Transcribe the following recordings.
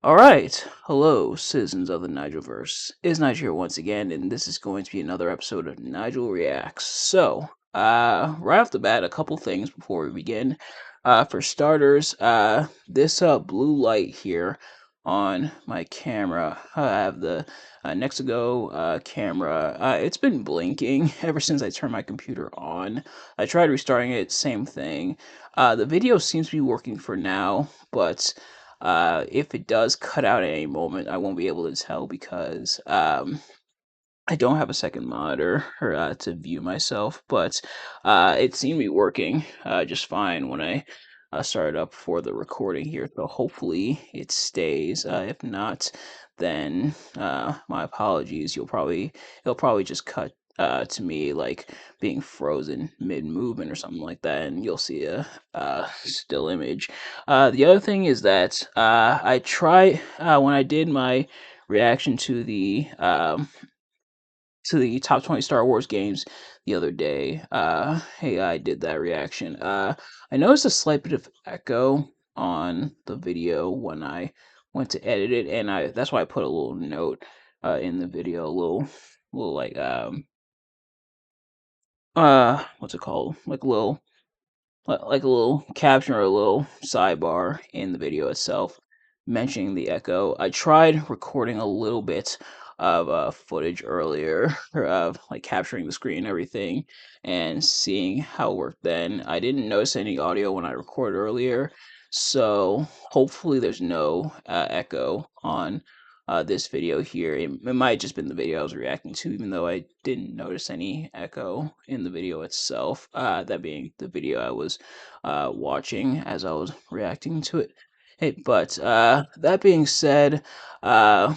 Alright, hello, citizens of the Nigelverse. It's Nigel here once again, and this is going to be another episode of Nigel Reacts. Right off the bat, a couple things before we begin. For starters, this blue light here on my camera, I have the Nexago camera. It's been blinking ever since I turned my computer on. I tried restarting it, same thing. The video seems to be working for now, but if it does cut out at any moment, I won't be able to tell because I don't have a second monitor to view myself. But it seemed to be working just fine when I started up for the recording here. So hopefully it stays. If not, then my apologies. It'll probably just cut to me like being frozen mid movement or something like that, and you'll see a still image. The other thing is that I try when I did my reaction to the top 20 Star Wars games the other day. Hey, I did that reaction. I noticed a slight bit of echo on the video when I went to edit it, and that's why I put a little note in the video, little like what's it called? Like a little caption or a little sidebar in the video itself mentioning the echo. I tried recording a little bit of footage earlier of like capturing the screen and everything and seeing how it worked then. I didn't notice any audio when I recorded earlier, so hopefully there's no echo on this video here. It might have just been the video I was reacting to, even though I didn't notice any echo in the video itself. That being the video I was watching as I was reacting to it. Hey, but that being said, uh,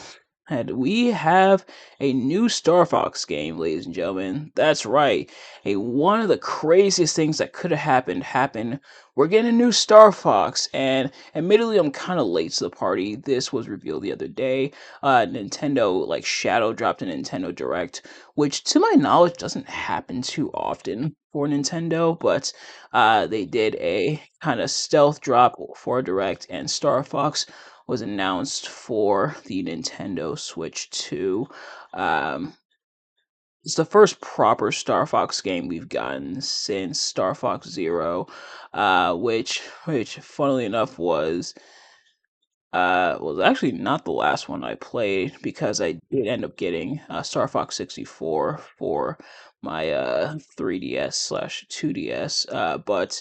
and we have a new Star Fox game, ladies and gentlemen. That's right. One of the craziest things that could have happened. We're getting a new Star Fox, and admittedly, I'm kind of late to the party. This was revealed the other day. Nintendo like shadow dropped a Nintendo Direct, which to my knowledge doesn't happen too often for Nintendo, but they did a kind of stealth drop for a Direct, and Star Fox was announced for the Nintendo Switch 2. Um, it's the first proper Star Fox game we've gotten since Star Fox Zero, which funnily enough was actually not the last one I played because I did end up getting Star Fox 64 for my 3DS slash 2DS. But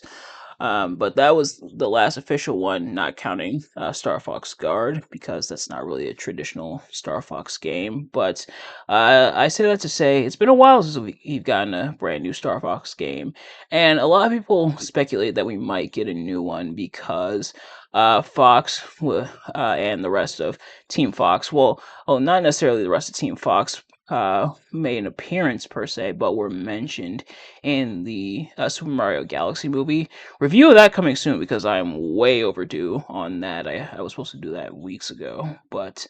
that was the last official one, not counting Star Fox Guard, because that's not really a traditional Star Fox game. But I say that to say it's been a while since we've gotten a brand new Star Fox game, and a lot of people speculate that we might get a new one because and the rest of Team Fox. Well, not necessarily the rest of Team Fox made an appearance per se, but were mentioned in the Super Mario Galaxy movie. Review of that coming soon because I'm way overdue on that. I was supposed to do that weeks ago, but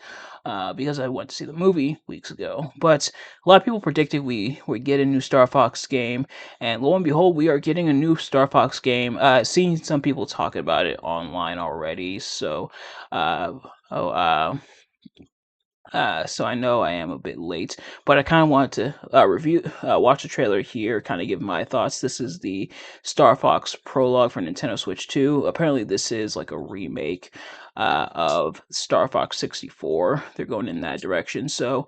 because I went to see the movie weeks ago. But a lot of people predicted we would get a new Star Fox game, and lo and behold, we are getting a new Star Fox game. Seen some people talking about it online already, so uh, oh, so I know I am a bit late, but I kind of wanted to watch the trailer here, kind of give my thoughts. This is the Star Fox prologue for Nintendo Switch 2. Apparently, this is like a remake of Star Fox 64. They're going in that direction. So,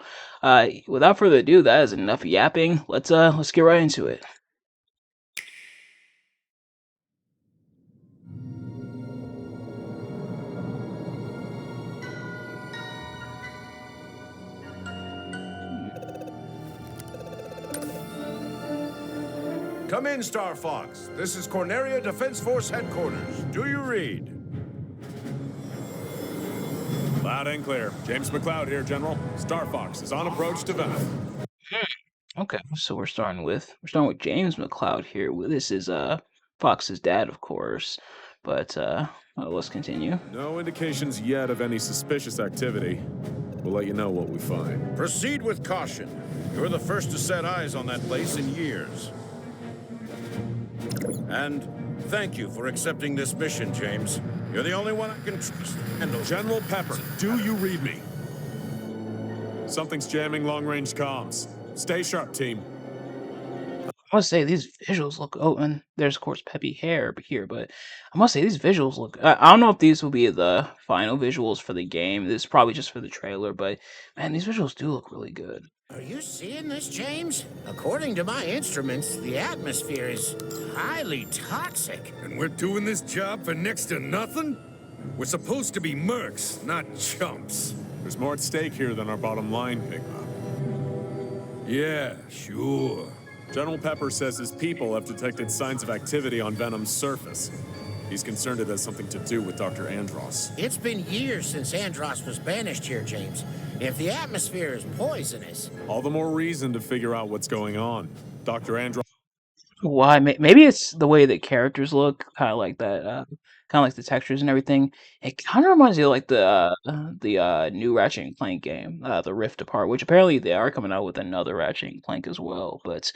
without further ado, that is enough yapping. Let's get right into it. Come in, Star Fox. This is Corneria Defense Force Headquarters. Do you read? Loud and clear. James McLeod here, General. Star Fox is on approach to Venice. Okay, so we're starting with James McLeod here. This is Fox's dad, of course, but let's continue. No indications yet of any suspicious activity. We'll let you know what we find. Proceed with caution. You're the first to set eyes on that place in years. And thank you for accepting this mission, James. You're the only one I can trust. General Pepper, do you read me? Something's jamming long-range comms. Stay sharp, team. I must say these visuals look. Oh, and there's of course Peppy hair here, but I must say these visuals look. I don't know if these will be the final visuals for the game. This is probably just for the trailer, but man, these visuals do look really good. Are you seeing this, James? According to my instruments, the atmosphere is highly toxic. And we're doing this job for next to nothing? We're supposed to be mercs, not chumps. There's more at stake here than our bottom line, Pigma. Yeah, sure. General Pepper says his people have detected signs of activity on Venom's surface. He's concerned it has something to do with Dr. Andros. It's been years since Andros was banished here, James. If the atmosphere is poisonous... All the more reason to figure out what's going on. Dr. Andros... Why? Maybe it's the way the characters look, kind of like that, kind of like the textures and everything. It kind of reminds me of like the new Ratchet and Clank game, the Rift Apart, which apparently they are coming out with another Ratchet and Clank as well. But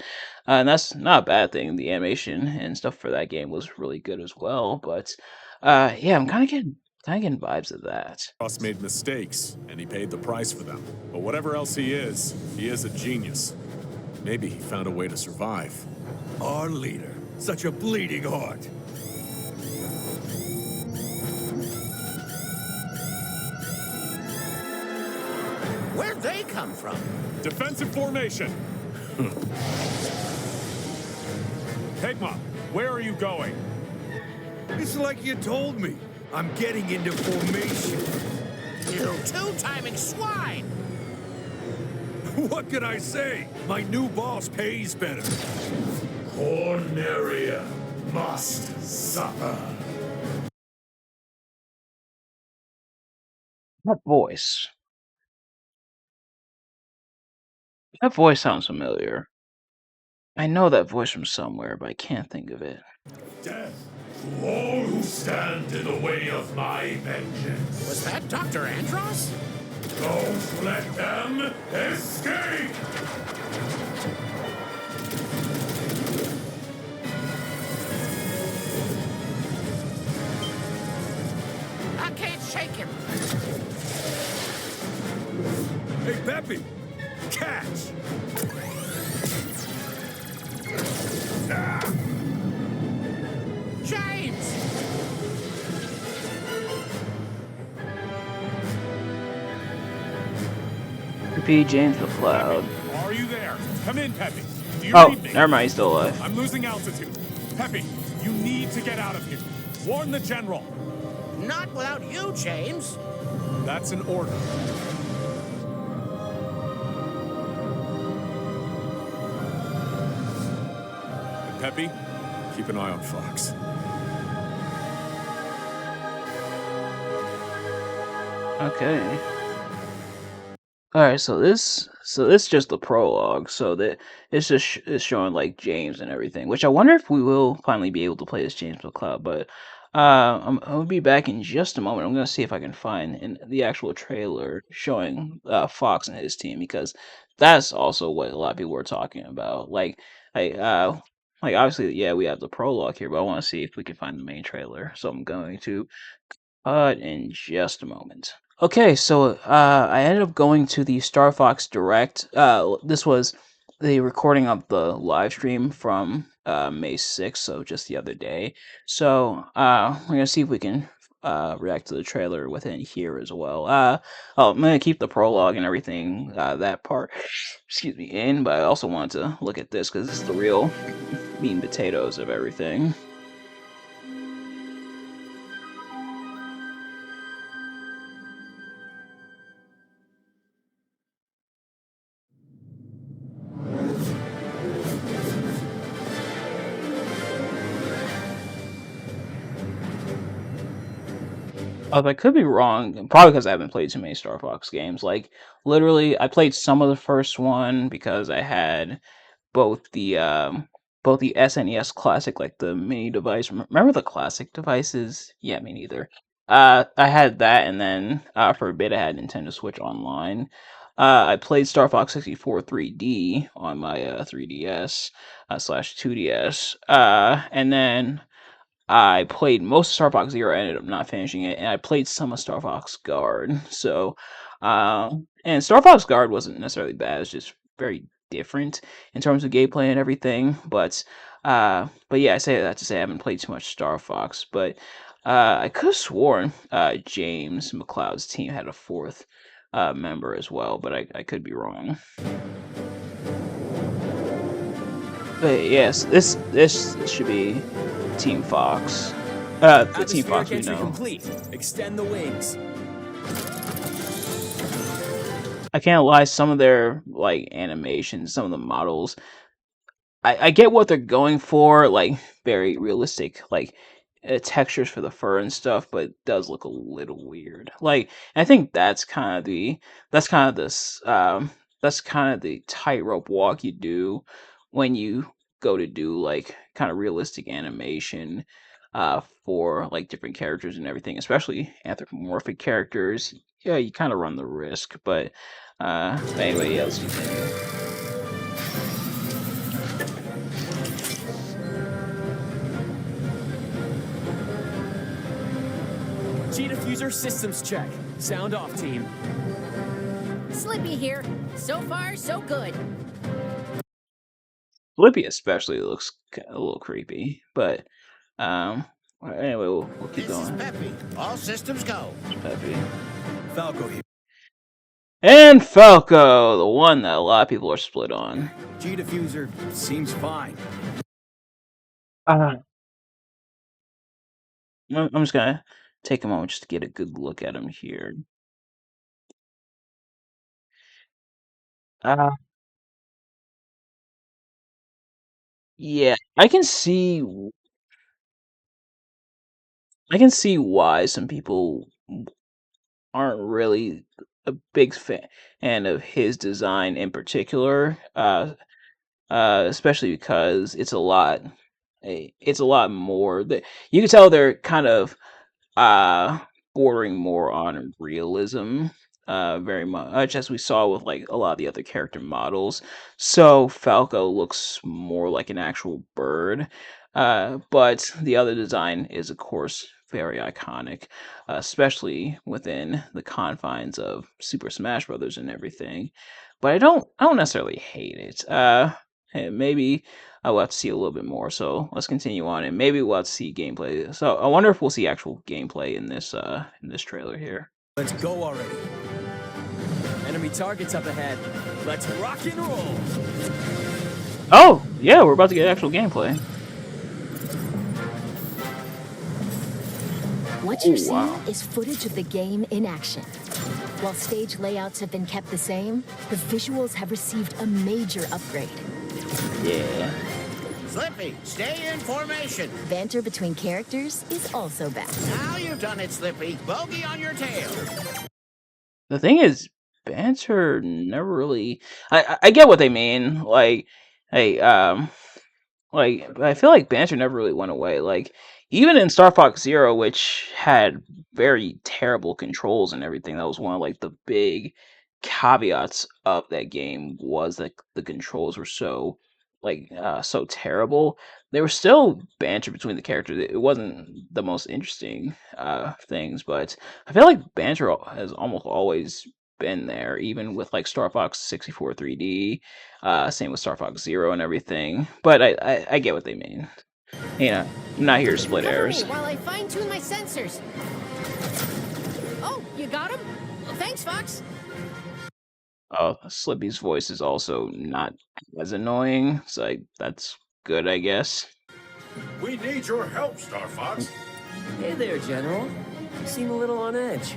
and that's not a bad thing. The animation and stuff for that game was really good as well. But yeah, I'm kind of getting vibes of that. Ross made mistakes, and he paid the price for them. But whatever else he is a genius. Maybe he found a way to survive. Our leader. Such a bleeding heart. Where'd they come from? Defensive formation! Pigma, where are you going? It's like you told me. I'm getting into formation. You two-timing swine! What can I say? My new boss pays better. Corneria must suffer. That voice. That voice sounds familiar. I know that voice from somewhere, but I can't think of it. Death to all who stand in the way of my vengeance. Was that Dr. Andros? Don't let them escape! I can't shake him. Hey, Peppy! Catch! James! P. James McCloud. Are you there? Come in, Peppy. Do you Oh, read me? never mind, he's still alive. I'm losing altitude. Peppy, you need to get out of here. Warn the general. Not without you, James. That's an order. And Peppy, keep an eye on Fox. Okay. Alright, so this is just the prologue, so that it's just it's showing like James and everything, which I wonder if we will finally be able to play as James McCloud, but I'm gonna be back in just a moment. I'm gonna see if I can find the actual trailer showing Fox and his team, because that's also what a lot of people were talking about. Like obviously, yeah, we have the prologue here, but I want to see if we can find the main trailer. So I'm going to in just a moment. Okay, so I ended up going to the Star Fox Direct. This was the recording of the live stream from May 6th, so just the other day. So we're gonna see if we can react to the trailer within here as well. Oh, I'm gonna keep the prologue and everything, that part, excuse me, in, but I also wanted to look at this because this is the real meat and potatoes of everything. I could be wrong, probably because I haven't played too many Star Fox games. Like, literally, I played some of the first one because I had both both the SNES Classic, like the mini device. Remember the classic devices? Yeah, me neither. I had that, and then for a bit I had Nintendo Switch Online. I played Star Fox 64 3D on my 3DS slash 2DS, and then I played most of Star Fox Zero, I ended up not finishing it, and I played some of Star Fox Guard. So, and Star Fox Guard wasn't necessarily bad. It's just very different in terms of gameplay and everything. But yeah, I say that to say I haven't played too much Star Fox. But I could have sworn James McLeod's team had a fourth member as well, but I could be wrong. But yes, this should be Team Fox. The Team Fox Atmospheric we entry know. complete. Extend the wings. I can't lie, some of their like animations, some of the models, I get what they're going for, like very realistic, like textures for the fur and stuff, but it does look a little weird. Like, I think that's kind of this that's kind of the tightrope walk you do when you go to do like kind of realistic animation for like different characters and everything, especially anthropomorphic characters. Yeah, you kind of run the risk, but anyway, yeah, let's continue. G diffuser systems check. Sound off, team. Slippy here. So far, so good. Blippi especially looks a little creepy, but anyway, we'll keep This is going. Peppy. All systems go. Peppy. Falco here. And Falco, the one that a lot of people are split on. G diffuser seems fine. I'm just gonna take a moment just to get a good look at him here. Uh, yeah, I can see why some people aren't really a big fan of his design in particular. Especially because it's a lot more that you can tell they're kind of uh bordering more on realism, very much as we saw with like a lot of the other character models. So Falco looks more like an actual bird, but the other design is of course very iconic, especially within the confines of Super Smash Brothers and everything. But I don't necessarily hate it. Maybe I will have to see a little bit more. So let's continue on, and maybe we'll have to see gameplay. So I wonder if we'll see actual gameplay in this trailer here. Let's go already. Enemy targets up ahead. Let's rock and roll. Oh yeah, we're about to get actual gameplay. What you're seeing Wow. is footage of the game in action. While stage layouts have been kept the same, the visuals have received a major upgrade. Yeah. Slippy, stay in formation. Banter between characters is also back. Now you've done it, Slippy. Bogey on your tail. The thing is, banter never really. I get what they mean. Hey, like I feel like banter never really went away. Like even in Star Fox Zero, which had very terrible controls and everything, that was one of like the big caveats of that game was that the controls were so terrible. There was still banter between the characters. It wasn't the most interesting things, but I feel like banter has almost always been there, even with like Star Fox 64 3D. Same with Star Fox Zero and everything. But I get what they mean. You know, I'm not here to split Cover me hairs. while I fine-tune my sensors. Oh, you got him? Thanks, Fox. Oh, Slippy's voice is also not as annoying, so that's good, I guess. We need your help, Star Fox. Hey there, General. You seem a little on edge.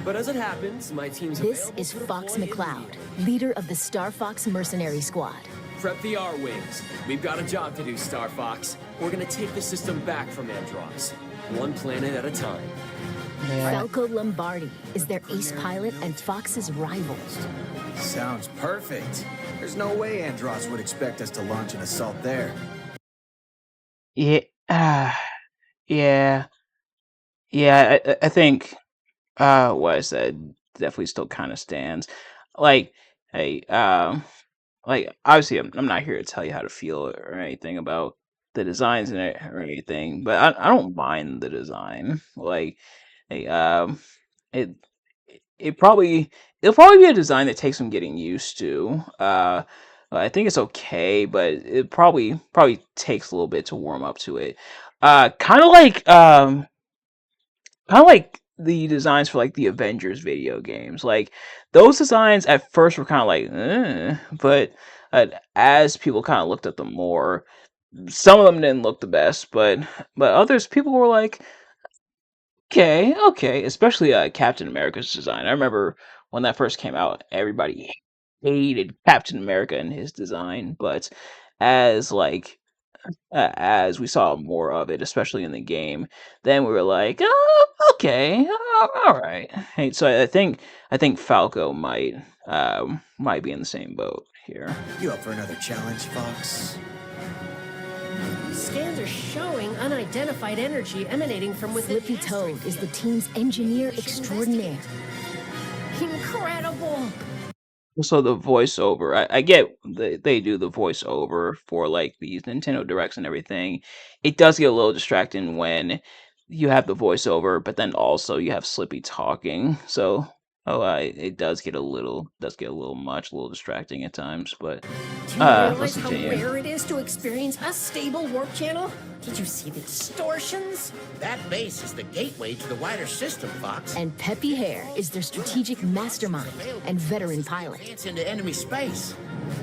But as it happens, my team's This available is to Fox deploy in McCloud, need. leader of the Star Fox Mercenary Squad. Prep the R-Wings. We've got a job to do, Star Fox. We're gonna take the system back from Andross. One planet at a time. Falco Lombardi is their ace pilot and Fox's rival. Sounds perfect. There's no way Andross would expect us to launch an assault there. Yeah, yeah, yeah. I think what I said definitely still kind of stands. Like, hey, like obviously I'm not here to tell you how to feel or anything about the designs and it or anything, but I don't mind the design. Like, hey, it it probably it'll probably be a design that takes some getting used to. I think it's okay, but it probably takes a little bit to warm up to it. Kind of like the designs for like the Avengers video games. Like those designs at first were kind of like, but as people kind of looked at them more, some of them didn't look the best, but others people were like, okay, okay. Especially Captain America's design. I remember when that first came out, everybody hated Captain America and his design, but as like as we saw more of it, especially in the game, then we were like, oh, okay, all right. Hey, so I think Falco might be in the same boat here. You up for another challenge, Fox? Scans are showing unidentified energy emanating from within. Flippy Toad is the team's engineer extraordinaire. Incredible! So the voiceover, I get they do the voiceover for like these Nintendo Directs and everything. It does get a little distracting when you have the voiceover, but then also you have Slippy talking. So it does get a little much, a little distracting at times. But Do you realize let's how continue. rare it is to experience a stable warp channel? Did you see the distortions? That base is the gateway to the wider system, Fox. And Peppy Hare is their strategic mastermind and veteran pilot. It's into enemy space.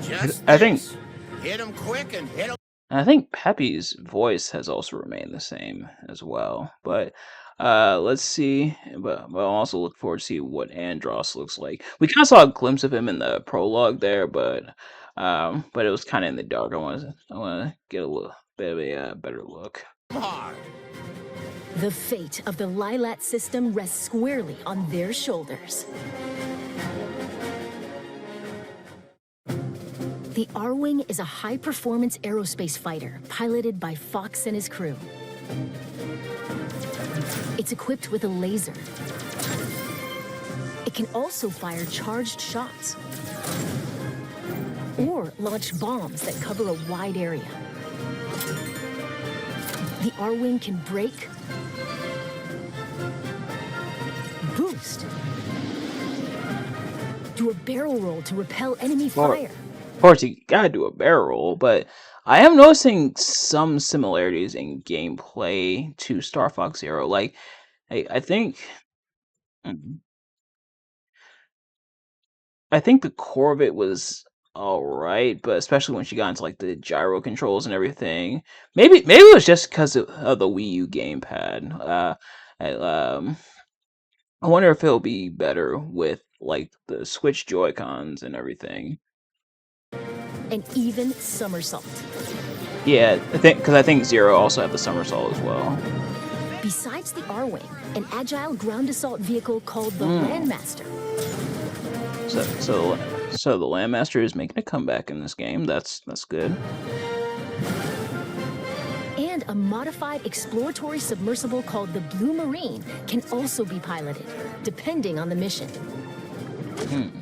Just I think this. Hit 'em quick and hit 'em. I think Peppy's voice has also remained the same as well. But let's see. But I'll also look forward to see what Andros looks like. We kind of saw a glimpse of him in the prologue there, but it was kind of in the dark. I want to get a little bit of a better look. hard. The fate of the Lilat system rests squarely on their shoulders. The R-Wing is a high-performance aerospace fighter piloted by Fox and his crew. It's equipped with a laser. It can also fire charged shots or launch bombs that cover a wide area. The R-Wing can brake, boost, do a barrel roll to repel enemy fire. Of course, you gotta do a barrel roll, but I am noticing some similarities in gameplay to Star Fox Zero. Like, I think, mm, I think the core of it was all right, but especially when she got into like the gyro controls and everything. Maybe it was just because of the Wii U gamepad. I, um, I wonder if it'll be better with like the Switch Joy Cons and everything. And even somersault. Yeah, I think Zero also had the somersault as well. Besides the R-Wing, an agile ground assault vehicle called the Mm. Landmaster. So the Landmaster is making a comeback in this game. That's good. And a modified exploratory submersible called the Blue Marine can also be piloted, depending on the mission. Hmm.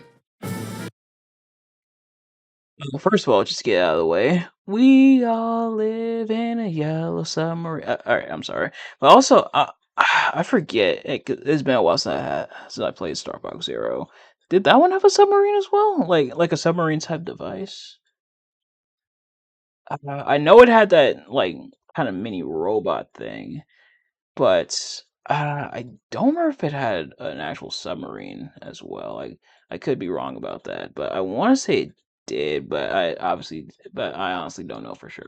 Well, first of all, just get out of the way. We all live in a yellow submarine. All right, I'm sorry, but also I forget. It's been a while since I played Star Fox Zero. Did that one have a submarine as well? Like a submarine type device? I know it had that like kind of mini robot thing, but I don't remember if it had an actual submarine as well. I could be wrong about that, but I want to say it did, but I honestly don't know for sure.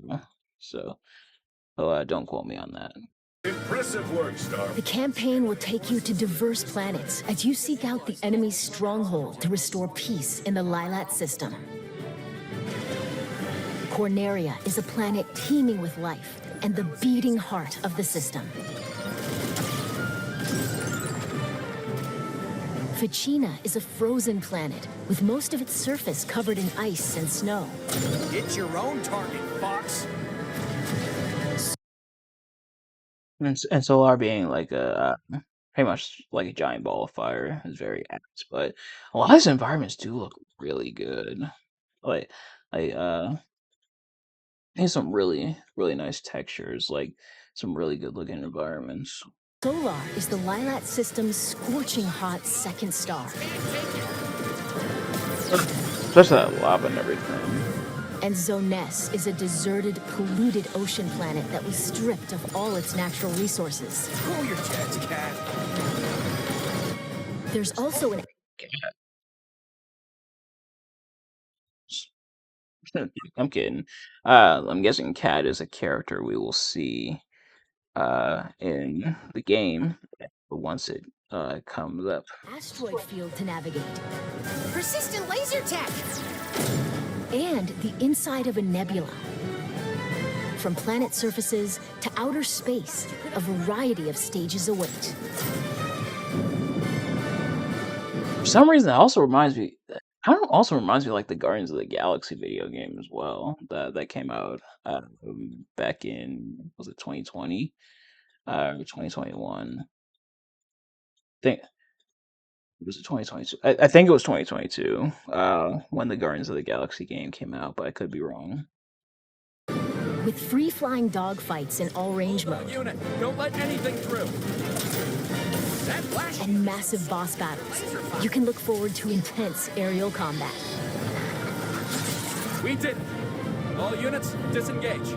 So, don't quote me on that. Impressive work, Star. The campaign will take you to diverse planets as you seek out the enemy's stronghold to restore peace in the Lilat system. Corneria is a planet teeming with life and the beating heart of the system. Ficina is a frozen planet with most of its surface covered in ice and snow. Hit your own target, Fox. And Solar being like pretty much like a giant ball of fire is very apt, but a lot of these environments do look really good. Like, I There's some really nice textures, like some really good looking environments. Solar is the Lilat system's scorching hot second star. Especially that lava and everything. And Zones is a deserted, polluted ocean planet that was stripped of all its natural resources. Cool your jets, cat. There's also an I'm kidding. I'm guessing Cat is a character we will see in the game once it comes up. asteroid field to navigate, Persistent laser tech! and the inside of a nebula. From planet surfaces to outer space, a variety of stages await. For some reason, that also reminds me. I don't know, also reminds me like the Guardians of the Galaxy video game as well. That came out back in, was it 2020 or 2021? Think was it 2022? I think it was 2022 when the Guardians of the Galaxy game came out, but I could be wrong. With free-flying dogfights in all-range mode Unit, don't let anything through. That flash and massive boss battles, you can look forward to intense aerial combat. We did it. All units, disengage.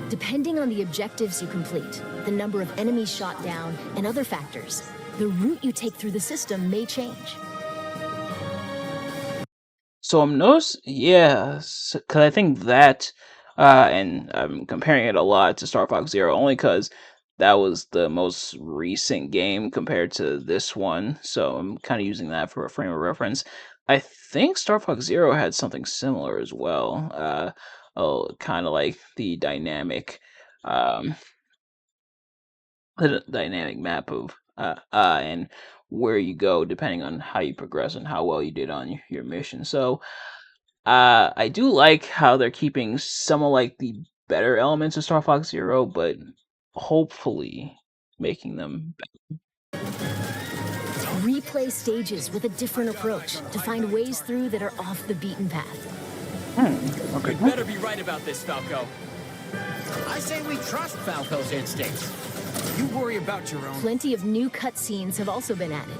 Depending on the objectives you complete, the number of enemies shot down, and other factors, the route you take through the system may change. So I'm noticing, yeah, because I think that, and I'm comparing it a lot to Star Fox Zero only because that was the most recent game compared to this one. So I'm kind of using that for a frame of reference. I think Star Fox Zero had something similar as well. Kind of like um, the dynamic map of and where you go depending on how you progress and how well you did on your mission. So I do like how they're keeping some of like the better elements of Star Fox Zero, but hopefully making them Replay stages with a different approach to find ways through that are off the beaten path. okay. You better be right about this, Falco. I say we trust Falco's instincts. You worry about your own. Plenty of new cutscenes have also been added.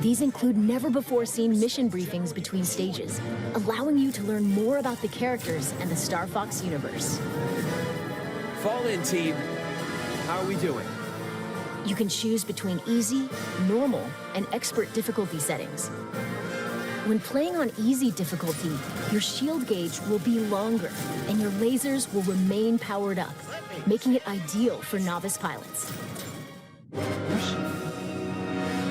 These include never-before-seen mission briefings between stages, allowing you to learn more about the characters and the Star Fox universe. Fall in, team. How are we doing? You can choose between easy, normal, and expert difficulty settings. When playing on easy difficulty, your shield gauge will be longer, and your lasers will remain powered up, making it ideal for novice pilots.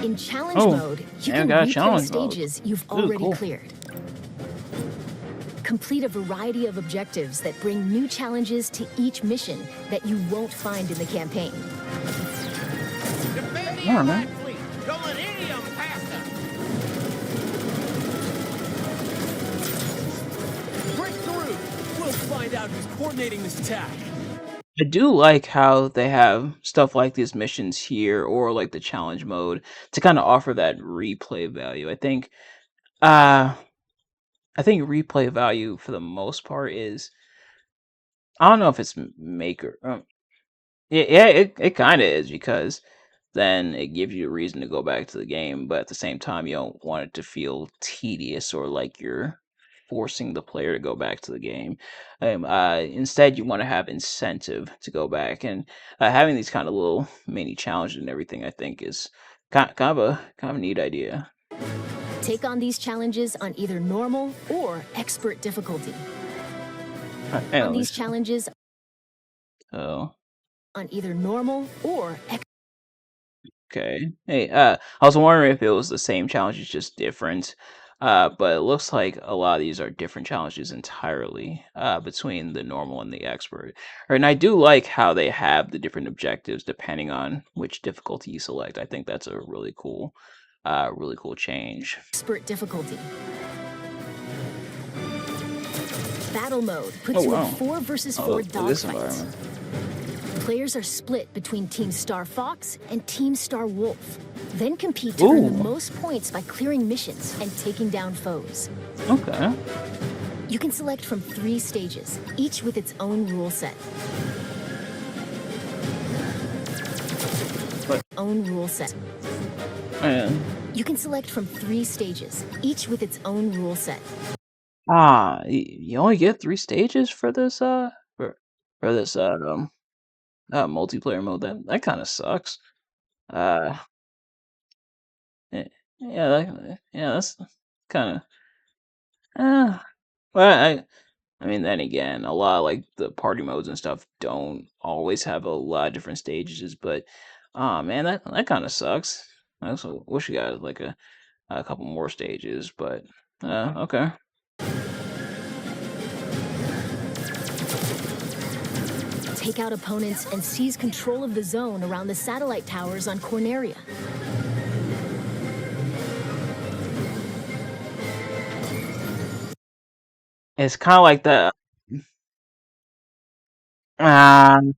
In challenge mode, you can got a replay challenge mode. stages you've Ooh, already cool. cleared. Complete a variety of objectives that bring new challenges to each mission that you won't find in the campaign. Defend the I don't know. Allied fleet. Don't let any of them pass us. Break through! We'll find out who's coordinating this attack. I do like how they have stuff like these missions here or like the challenge mode to kind of offer that replay value. Uh I think replay value for the most part is, I don't know if it's maker. Yeah, it kind of is because then it gives you a reason to go back to the game, but at the same time, you don't want it to feel tedious or like you're forcing the player to go back to the game. Instead, you want to have incentive to go back, and having these kind of little mini challenges and everything, I think, is kind of a neat idea. Take on these challenges on either normal or expert difficulty. On these Anyways, challenges oh. on either normal or Okay. Hey, I was wondering if it was the same challenges, just different. But it looks like a lot of these are different challenges entirely, between the normal and the expert. And I do like how they have the different objectives depending on which difficulty you select. I think that's a really cool change. expert difficulty. Battle mode puts Oh, you wow. in 4 versus 4 Look at this dogfights. environment. Players are split between Team Star Fox and Team Star Wolf, then compete to earn the Ooh. most points by clearing missions and taking down foes. Okay. You can select from 3 stages, each with its own rule set. But Own rule set. man, You can select from 3 stages, each with its own rule set. you only get 3 stages for this for this multiplayer mode. That kind of sucks. Uh, eh, yeah, that's kind of. Well, I mean, then again, a lot of, like the party modes and stuff don't always have a lot of different stages, but man, that kind of sucks. I also wish we got like a couple more stages, but okay. Take out opponents and seize control of the zone around the satellite towers on Corneria. It's kind of like the um.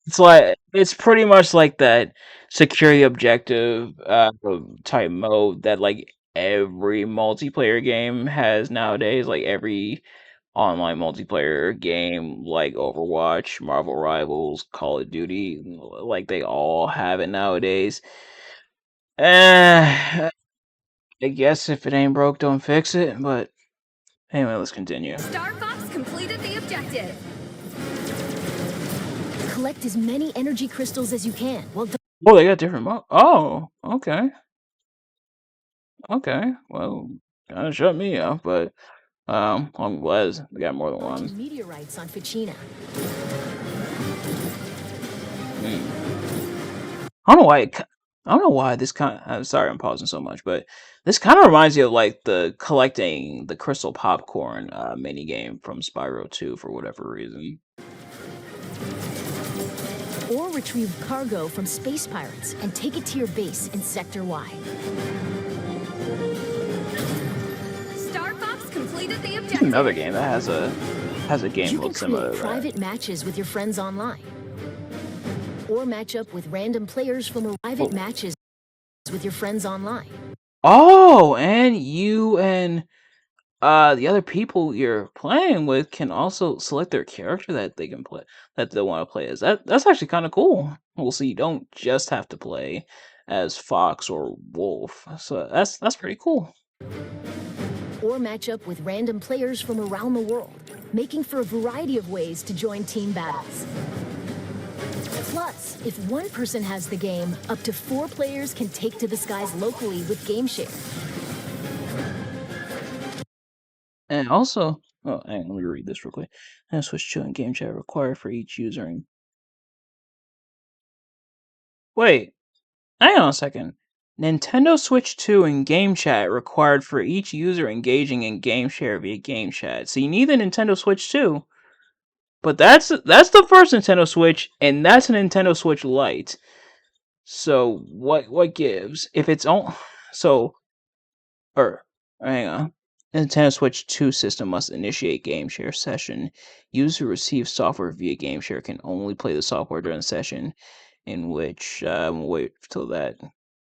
It's like it's pretty much like that security objective type mode that like every multiplayer game has nowadays. Like every online multiplayer game, like Overwatch, Marvel Rivals, Call of Duty, like they all have it nowadays. I guess if it ain't broke, don't fix it. But anyway, let's continue. Star Fox completed the objective. Collect as many energy crystals as you can while Oh, they got different mode. Oh, okay, okay. Well, kind of shut me up, but. I'm glad we got more than one. dodging meteorites on Ficina. I don't know why. I don't know why this kind. I'm sorry, I'm pausing so much, but this kind of reminds me of like the collecting the crystal popcorn mini game from Spyro 2 for whatever reason. Or retrieve cargo from space pirates and take it to your base in Sector Y. Star Fox completed the objective. Another game that has a game You can mode similar create to that. private matches with your friends online. Or match up with random players from private matches with your friends online. Oh, and you and the other people you're playing with can also select their character that they can play that they want to play as. That's actually kind of cool. Well, so you don't just have to play as Fox or Wolf. So that's pretty cool. Or match up with random players from around the world, making for a variety of ways to join team battles. Plus, if one person has the game, up to 4 players can take to the skies locally with GameShare. And also, oh, hang on, let me read this real quick. And switch to and game chat required for each user. And wait, hang on a second. Nintendo Switch 2 and game chat required for each user engaging in game share via game chat. So you need the Nintendo Switch 2, but that's the first Nintendo Switch, and that's a Nintendo Switch Lite. So what gives if it's on? So or hang on. Nintendo Switch 2 system must initiate game share session. Users who receive software via game share can only play the software during the session in which wait till that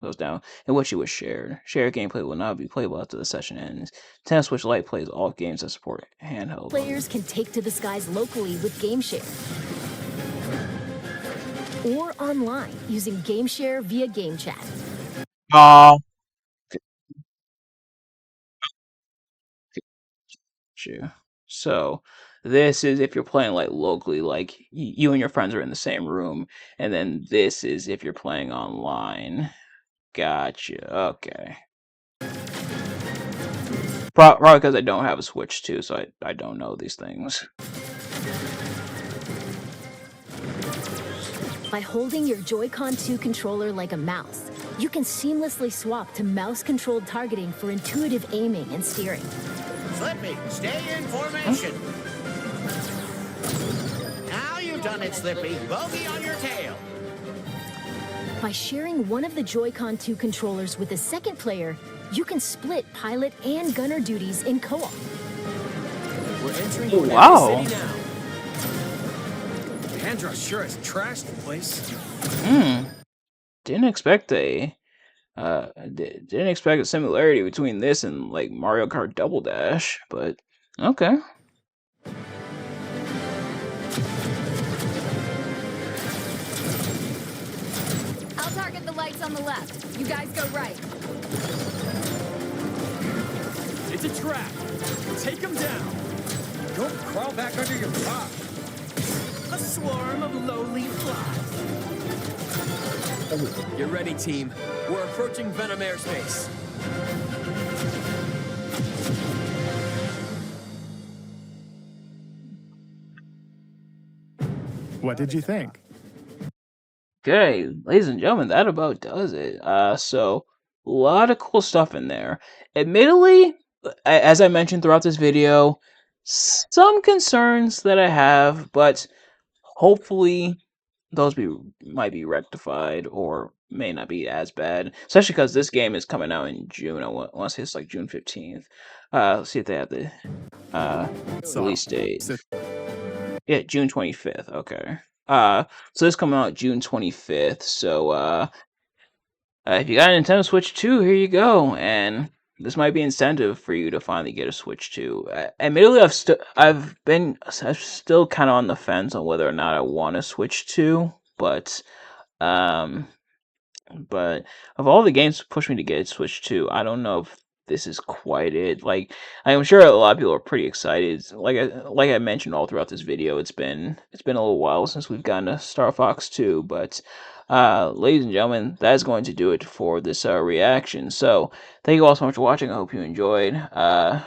goes down, in which it was shared. Shared gameplay will not be playable after the session ends. Nintendo Switch Lite plays all games that support handheld. Players can take to the skies locally with GameShare. Or online using GameShare via game chat. You. So this is if you're playing like locally, like you and your friends are in the same room, and then this is if you're playing online. Gotcha. Okay. Probably because I don't have a Switch too, so I don't know these things. By holding your Joy-Con 2 controller like a mouse, you can seamlessly swap to mouse-controlled targeting for intuitive aiming and steering. Slippy, stay in formation. Now you've done it, Slippy. Bogey on your tail. By sharing one of the Joy-Con 2 controllers with a second player, you can split pilot and gunner duties in co-op. We're entering Oh, Cornelia wow. City now. Andros sure has trashed the place. didn't expect didn't expect a similarity between this and like Mario Kart Double Dash, but okay. I'll target the lights on the left. You guys go right. It's a trap. Take him down. Don't crawl back under your rock. A swarm of lowly flies. Get ready, team. We're approaching Venom airspace. What did you think? Okay, ladies and gentlemen, that about does it. So a lot of cool stuff in there. Admittedly, as I mentioned throughout this video, some concerns that I have, but hopefully those might be rectified or may not be as bad. Especially because this game is coming out in June. I want to say it's like June 15th. Let's see if they have the release date. Yeah, June 25th. Okay. So this coming out June 25th. So if you got a Nintendo Switch 2, here you go. And this might be incentive for you to finally get a Switch 2. Admittedly, I'm still kind of on the fence on whether or not I want a Switch 2, um but of all the games that pushed me to get a Switch 2, I don't know if this is quite it. Like, I'm sure a lot of people are pretty excited. Like I mentioned all throughout this video, it's been a little while since we've gotten a Star Fox 2, but ladies and gentlemen, that is going to do it for this reaction. So, thank you all so much for watching. I hope you enjoyed. Or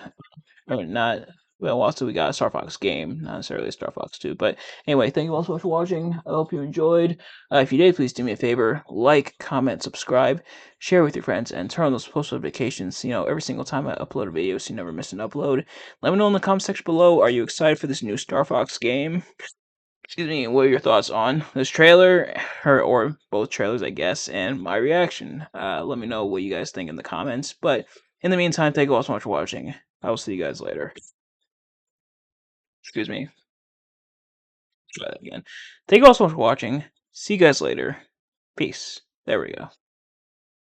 not. Well, also we got a Star Fox game, not necessarily a Star Fox 2. But anyway, thank you all so much for watching. I hope you enjoyed. If you did, please do me a favor: like, comment, subscribe, share with your friends, and turn on those post notifications. Every single time I upload a video, so you never miss an upload. Let me know in the comment section below. Are you excited for this new Star Fox game? Excuse me. What are your thoughts on this trailer, or both trailers, I guess, and my reaction? Let me know what you guys think in the comments. But in the meantime, thank you all so much for watching. I will see you guys later. Excuse me. Try that again. Thank you all so much for watching. See you guys later. Peace. There we go.